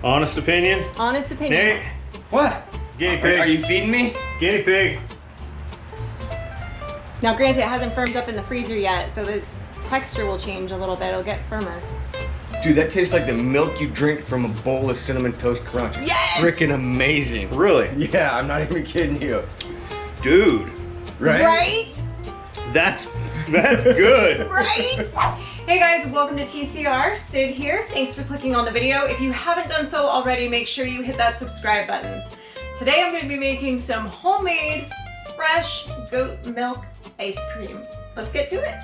Honest opinion? Honest opinion. Nate? What? Guinea pig. Are you feeding me? Guinea pig. Now granted, it hasn't firmed up in the freezer yet, so the texture will change a little bit. It'll get firmer. Dude, that tastes like the milk you drink from a bowl of Cinnamon Toast Crunch. It's freaking amazing. Really? Yeah, I'm not even kidding you. Dude. Right? Right? That's good. Right? Hey guys, welcome to TCR. Sid here. Thanks for clicking on the video. If you haven't done so already, make sure you hit that subscribe button. Today I'm going to be making some homemade, fresh goat milk ice cream. Let's get to it.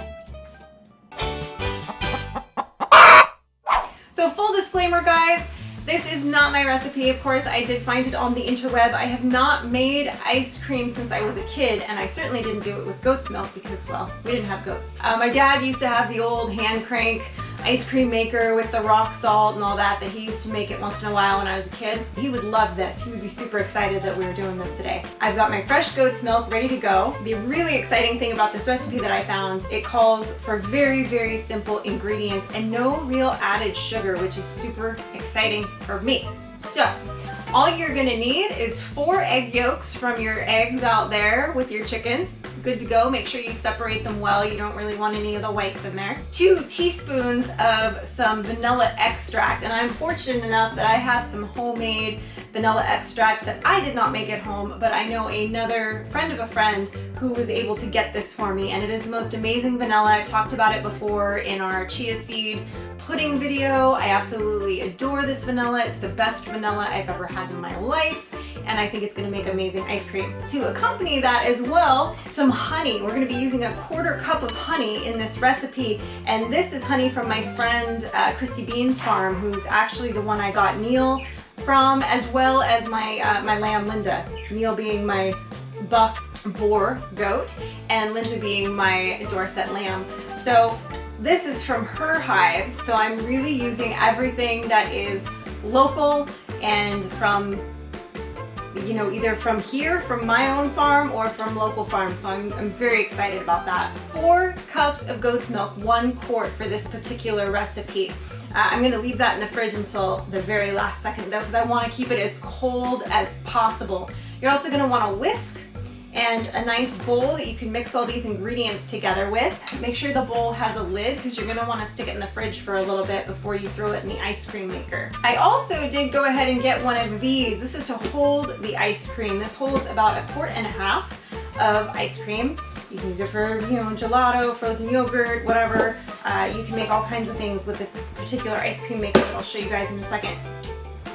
So full disclaimer guys, this is not my recipe. Of course, I did find it on the interweb. I have not made ice cream since I was a kid, and I certainly didn't do it with goat's milk because, well, we didn't have goats. My dad used to have the old hand crank ice cream maker with the rock salt and all that he used to make it once in a while when I was a kid. He would love this. He would be super excited that we were doing this today. I've got my fresh goat's milk ready to go. The really exciting thing about this recipe that I found, it calls for very, very simple ingredients and no real added sugar, which is super exciting for me. So, all you're gonna need is 4 egg yolks from your eggs out there with your chickens. Good to go. Make sure you separate them well. You don't really want any of the whites in there. 2 teaspoons of some vanilla extract. And I'm fortunate enough that I have some homemade vanilla extract that I did not make at home, but I know another friend of a friend who was able to get this for me. And it is the most amazing vanilla. I've talked about it before in our chia seed pudding video. I absolutely adore this vanilla. It's the best vanilla I've ever had in my life, and I think it's gonna make amazing ice cream. To accompany that as well, some honey. We're gonna be using a 1/4 cup of honey in this recipe, and this is honey from my friend Christy Bean's farm, who's actually the one I got Neil from, as well as my my lamb Linda. Neil being my buck boar goat, and Linda being my Dorset lamb. So this is from her hives, so I'm really using everything that is local and from, you know, either from here, from my own farm, or from local farms, so I'm very excited about that. 4 cups of goat's milk, 1 quart for this particular recipe. I'm gonna leave that in the fridge until the very last second though, because I wanna keep it as cold as possible. You're also gonna want a whisk and a nice bowl that you can mix all these ingredients together with. Make sure the bowl has a lid because you're gonna wanna stick it in the fridge for a little bit before you throw it in the ice cream maker. I also did go ahead and get one of these. This is to hold the ice cream. This holds about 1.5 quarts of ice cream. You can use it for, you know, gelato, frozen yogurt, whatever. You can make all kinds of things with this particular ice cream maker that I'll show you guys in a second.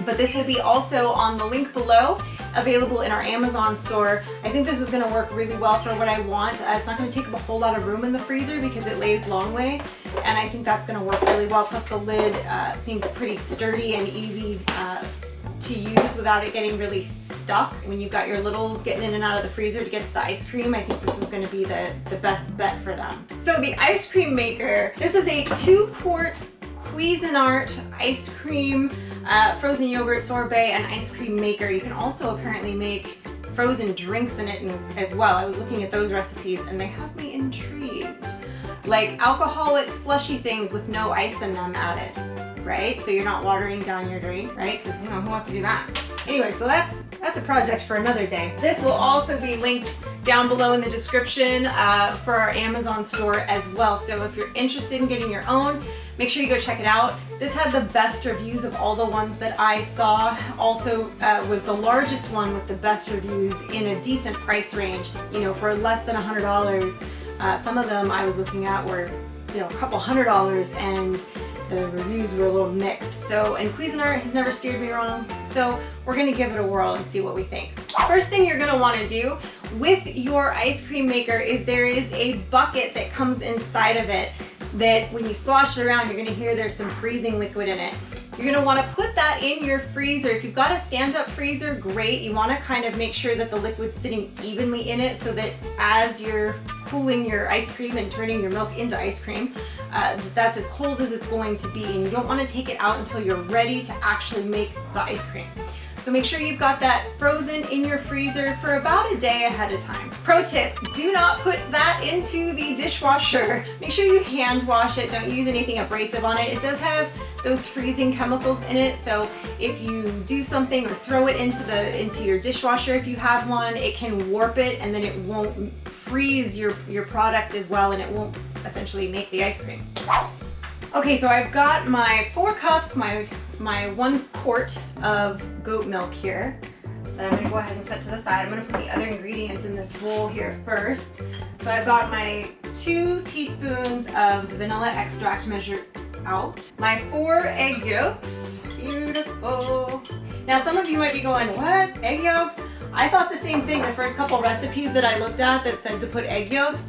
But this will be also on the link below, available in our Amazon store. I think this is gonna work really well for what I want. It's not gonna take up a whole lot of room in the freezer because it lays long way, and I think that's gonna work really well. Plus the lid seems pretty sturdy and easy to use without it getting really stuck. When you've got your littles getting in and out of the freezer to get to the ice cream, I think this is gonna be the best bet for them. So the ice cream maker, this is a 2-quart Cuisinart ice cream, frozen yogurt sorbet, and ice cream maker. You can also apparently make frozen drinks in it as well. I was looking at those recipes and they have me intrigued. Like alcoholic slushy things with no ice in them added, right? So you're not watering down your drink, right? Because, you know, who wants to do that? Anyway, so that's a project for another day. This will also be linked down below in the description for our Amazon store as well. So if you're interested in getting your own, make sure you go check it out. This had the best reviews of all the ones that I saw. Also was the largest one with the best reviews in a decent price range. You know, for less than $100. Some of them I was looking at were, you know, a couple $100, and the reviews were a little mixed. So, and Cuisinart has never steered me wrong, so we're gonna give it a whirl and see what we think. First thing you're gonna wanna do with your ice cream maker is there is a bucket that comes inside of it that when you slosh it around, you're gonna hear there's some freezing liquid in it. You're gonna wanna put that in your freezer. If you've got a stand-up freezer, great. You wanna kind of make sure that the liquid's sitting evenly in it so that as you're cooling your ice cream and turning your milk into ice cream, that's as cold as it's going to be, and you don't wanna take it out until you're ready to actually make the ice cream. So make sure you've got that frozen in your freezer for about a day ahead of time. Pro tip, do not put that into the dishwasher. Make sure you hand wash it. Don't use anything abrasive on it. It does have those freezing chemicals in it. So if you do something or throw it into your dishwasher, if you have one, it can warp it and then it won't freeze your product as well, and it won't essentially make the ice cream. Okay, so I've got my 4 cups, my 1 quart of goat milk here that I'm gonna go ahead and set to the side. I'm gonna put the other ingredients in this bowl here first. So I've got my 2 teaspoons of vanilla extract measured out, my 4 egg yolks, beautiful. Now some of you might be going, what, egg yolks? I thought the same thing the first couple recipes that I looked at that said to put egg yolks,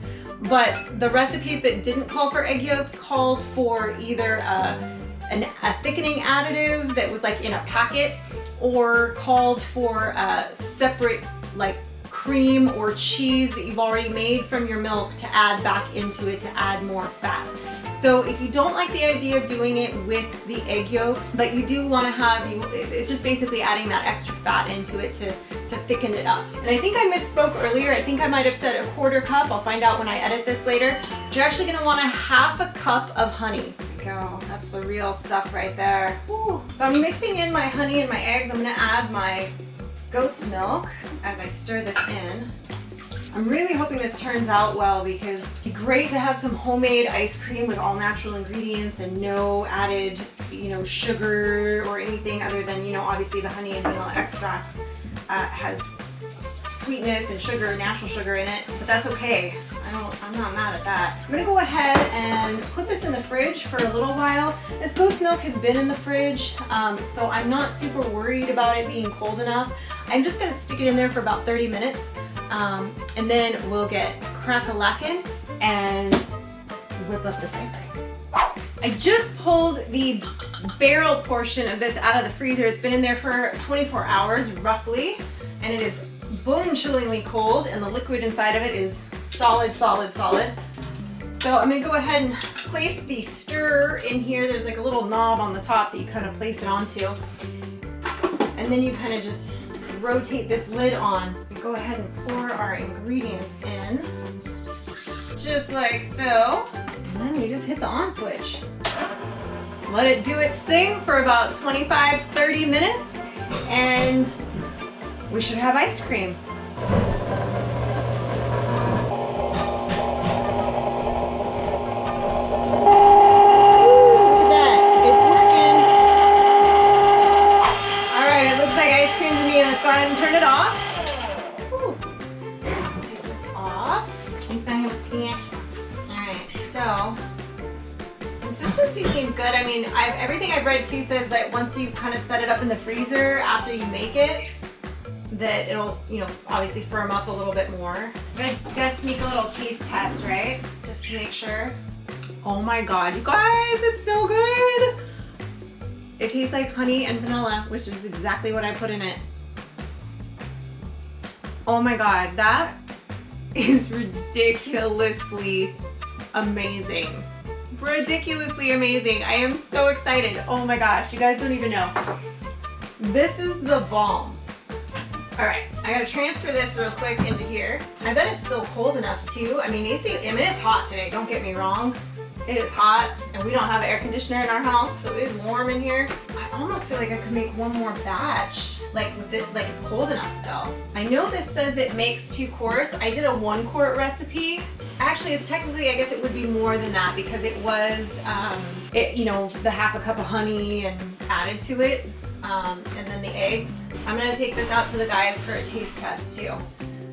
but the recipes that didn't call for egg yolks called for either a thickening additive that was like in a packet, or called for a separate like cream or cheese that you've already made from your milk to add back into it to add more fat. So if you don't like the idea of doing it with the egg yolks, but you do want to have, it's just basically adding that extra fat into it to thicken it up. And I think I misspoke earlier. I think I might have said a 1/4 cup. I'll find out when I edit this later. You're actually going to want 1/2 cup of honey. There we go. That's the real stuff right there. Woo. So I'm mixing in my honey and my eggs. I'm going to add my goat's milk as I stir this in. I'm really hoping this turns out well because it'd be great to have some homemade ice cream with all natural ingredients and no added, sugar or anything other than, obviously the honey and vanilla extract has sweetness and sugar, natural sugar in it, but that's okay. I'm not mad at that. I'm gonna go ahead and put this in the fridge for a little while. This goat's milk has been in the fridge, so I'm not super worried about it being cold enough. I'm just gonna stick it in there for about 30 minutes, and then we'll get crack-a-lackin' and whip up this ice cream. I just pulled the barrel portion of this out of the freezer. It's been in there for 24 hours roughly, and it is bone-chillingly cold, and the liquid inside of it is solid, solid, solid. So I'm gonna go ahead and place the stirrer in here. There's like a little knob on the top that you kind of place it onto. And then you kind of just rotate this lid on. We go ahead and pour our ingredients in, just like so. And then we just hit the on switch. Let it do its thing for about 25-30 minutes, and we should have ice cream. Look at that, it's working. All right, it looks like ice cream to me. Let's go ahead and turn it off. Whew. Take this off. It's not gonna smash. All right, so consistency seems good. I mean, everything I've read too says that once you kind of set it up in the freezer after you make it, that it'll, obviously firm up a little bit more. I'm gonna sneak a little taste test, right? Just to make sure. Oh my God, you guys, it's so good. It tastes like honey and vanilla, which is exactly what I put in it. Oh my God, that is ridiculously amazing. Ridiculously amazing. I am so excited. Oh my gosh, you guys don't even know. This is the bomb. All right, I gotta transfer this real quick into here. I bet it's still cold enough too. I mean, it's hot today, don't get me wrong. It is hot, and we don't have an air conditioner in our house, so it is warm in here. I almost feel like I could make one more batch, like it's cold enough still. I know this says it makes 2 quarts. I did a 1 quart recipe. Actually, it's technically, I guess it would be more than that because it was, the 1/2 cup of honey and added to it, and then the eggs. I'm gonna take this out to the guys for a taste test too.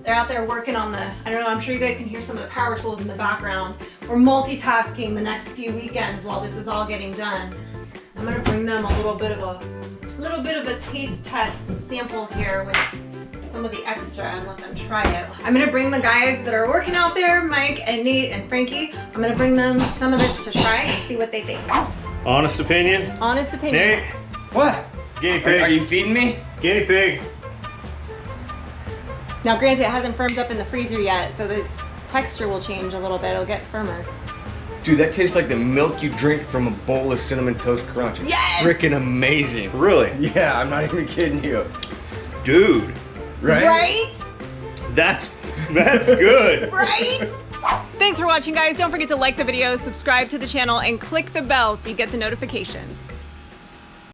They're out there working on I'm sure you guys can hear some of the power tools in the background. We're multitasking the next few weekends while this is all getting done. I'm gonna bring them a little bit of a taste test sample here with some of the extra and let them try it. I'm gonna bring the guys that are working out there, Mike and Nate and Frankie, I'm gonna bring them some of this to try and see what they think. Honest opinion? Honest opinion. Nate? What? Guinea pig. Are you feeding me? Guinea pig. Now granted, it hasn't firmed up in the freezer yet, so the texture will change a little bit, it'll get firmer. Dude, that tastes like the milk you drink from a bowl of Cinnamon Toast Crunch. It's Yes! freaking amazing. Really? Yeah, I'm not even kidding you. Dude. Right? Right? That's good. Right? Thanks for watching, guys. Don't forget to like the video, subscribe to the channel, and click the bell so you get the notifications.